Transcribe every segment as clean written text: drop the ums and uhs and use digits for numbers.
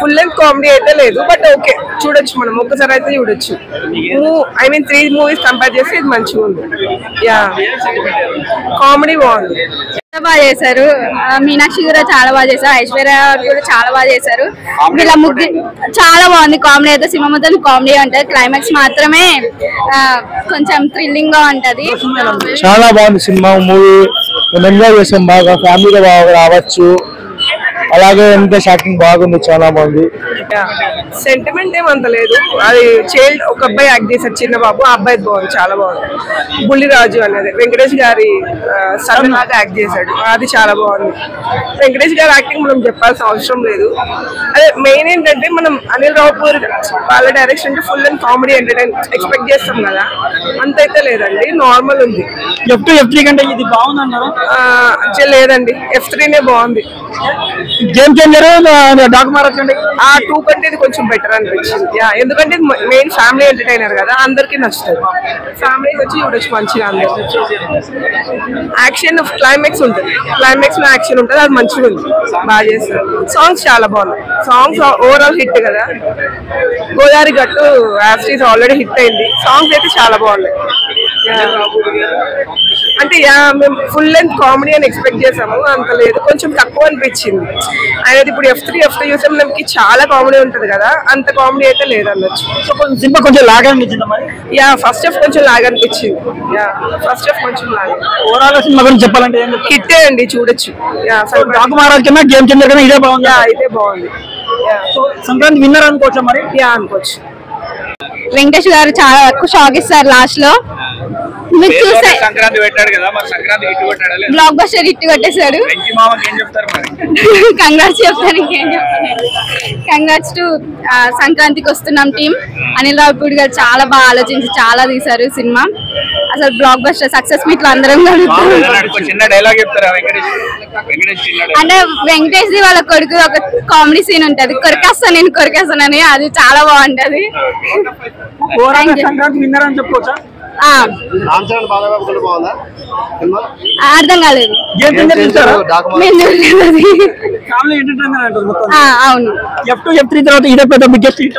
Full length comedy అయితే లేదు, but okay చూడొచ్చు, మనం ఒక్కసారి అయితే చూడొచ్చు. ఐ మీన్ 3 మూవీస్ కంపేర్ చేస్తే ఇది మంచిగా ఉంది. యా, కామెడీ బాగుంది, బాగా చేశారు. మీనాక్షి కూడా చాలా బాగా చేశారు, ఐశ్వర్య కూడా చాలా బాగా చేశారు. వీళ్ళ ముగ్గురు చాలా బాగుంది. కామెడీ అయితే సినిమా మొత్తం కామెడీ ఉంటది, క్లైమాక్స్ మాత్రమే కొంచెం థ్రిల్లింగ్ గా ఉంటది. చాలా బాగుంది సినిమా. మూవీ ఎంజాయ్ చేసాం బాగా, ఫ్యామిలీగా బాగా రావచ్చు. అలాగే ఎంత షాకింగ్ బాగుంది, చాలా బాగుంది. సెంటిమెంట్ ఏమంత లేదు, అది చైల్డ్ ఒక అబ్బాయి యాక్ట్ చేశారు, చిన్న బాబు, ఆ అబ్బాయి బాగుంది, చాలా బాగుంది. బుల్లిరాజు అనేది వెంకటేష్ గారి సన్ లాగా యాక్ట్ చేశాడు, అది చాలా బాగుంది. వెంకటేష్ గారి యాక్టింగ్ మనం చెప్పాల్సిన అవసరం లేదు. అదే మెయిన్ ఏంటంటే మనం అనిల్ రావుపూర్ వాళ్ళ డైరెక్షన్ అంటే full and comedy entertain expect చేస్తాం కదా, అంతైతే లేదండి, నార్మల్ ఉంది. F3 కంటే ఇది బాగుంది అన్నారు? లేదండి, F3నే బాగుంది. గేమ్ చేంజర్ డాక్ మహారాజ్ కంటే ఆ 2 కంటే ఇది కొంచెం బెటర్ అనిపించింది. ఎందుకంటే మెయిన్ ఫ్యామిలీ ఎంటర్టైనర్ కదా, అందరికి నచ్చుతుంది, ఫ్యామిలీకి వచ్చి చూడొచ్చు మంచిగా. అందరు యాక్షన్ క్లైమాక్స్ ఉంటుంది, క్లైమాక్స్ లో యాక్షన్ ఉంటుంది, అది మంచిగా ఉంది, బాగా చేస్తారు. సాంగ్స్ చాలా బాగున్నాయి, సాంగ్స్ ఓవరాల్ హిట్ కదా. గోదావరి గట్టు యాస్టీస్ ఆల్రెడీ హిట్ అయింది, సాంగ్స్ అయితే చాలా బాగున్నాయి. అంటే మేము ఫుల్ లెంత్ కామెడీ అని ఎక్స్పెక్ట్ చేసాము, అంత లేదు, కొంచెం తక్కువ అనిపించింది. అనేది ఇప్పుడు F3 చూసాం, మనకి చాలా కామెడీ ఉంటది కదా, అంత కామెడీ అయితే లేదు అనొచ్చు. సినిమా కొంచెం లాగ్ అనిపించింది మరి. ఫస్ట్ హాఫ్ కొంచెం లాగ్ అనిపించింది. ఫస్ట్ హాఫ్ కొంచెం లాగ్. ఓవరాల్ సినిమా గురించి చెప్పాలంటే హిట్టే అండి, చూడొచ్చు. డాక్ మహారాజ్ కన్నా గేమ్ చేంజర్ కన్నా ఇదే బాగుంది. ఇదే బాగుంది. సంక్రాంతి విన్నర్ అనుకోవచ్చా మరి? అనుకోవచ్చు. వెంకటేష్ గారు చాలా ఎక్కువ షాక్ ఇస్తారు లాస్ట్ లో. మీరు చూస్తే సంక్రాంతి పెట్టాడు కదా, మరి సంక్రాంతి హిట్ కొట్టాడు, బ్లాక్ బస్టర్ హిట్ కొట్టేశాడు. ఏం చెప్తారు మరి? కంగ్రాట్స్ చెప్తారు, ఇంకేం చెప్తారు. కంగ్రాట్స్ టు సంక్రాంతికి వస్తున్నాం టీం. అనిల్ రావుపూడి గారు చాలా బాగా ఆలోచించి చాలా తీశారు సినిమా. అసలు బ్లాక్ బస్టర్ సక్సెస్ మీట్ లో అందరం చిన్న డైలాగ్ చెప్తారా వెంకటేష్? అంటే వెంకటేష్ వాళ్ళ కొడుకు ఒక కామెడీ సీన్ ఉంటది, కొరికేస్తానని, అది చాలా బాగుంటది. సంక్రాంతి విన్నర్ అని చెప్పుకోవచ్చా? అర్థం కాలేదు. అవును, F3 తర్వాత ఇదే పెద్ద బిగ్గెస్ట్ హిట్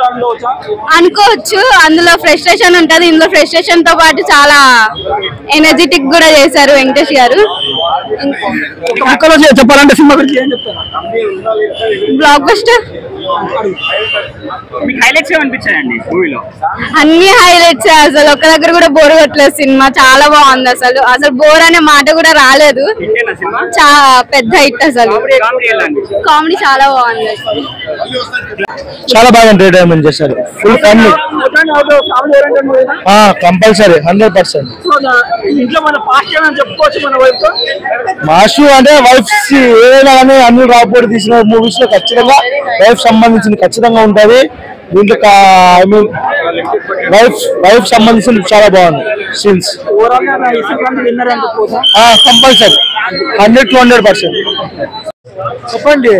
అనుకోవచ్చు. అందులో ఫ్రస్ట్రేషన్ ఉంటది, ఇందులో ఫ్రస్ట్రేషన్ తో పాటు చాలా ఎనర్జెటిక్ కూడా చేశారు వెంకటేష్ గారు. చెప్పాలంటే సినిమా గురించి ఏం చెప్తారు? Block buster. హైలైట్స్ ఏమనిపించాయండి మూవీలో? అన్ని హైలైట్స్, అసలు ఒక దగ్గర కూడా బోర్ కొట్టలేదు. సినిమా చాలా బాగుంది, అసలు బోర్ అనే మాట కూడా రాలేదు. చాలా పెద్ద హిట్, అసలు కామెడీ చాలా బాగుంది, చాలా బాగా ఎంటర్టైన్మెంట్ చేశారు. Full family compulsory 100%. మాషు అంటే వైఫ్స్ ఏదైనా కానీ అనిల్ రావుపూడి తీసిన మూవీస్ లో ఖచ్చితంగా వైఫ్ సంబంధించింది ఖచ్చితంగా ఉంటది. దీంట్లో ఐ మీన్ వైఫ్ సంబంధించింది చాలా బాగుంది సీన్స్. Compulsory 100 to 100%. చెప్పండి.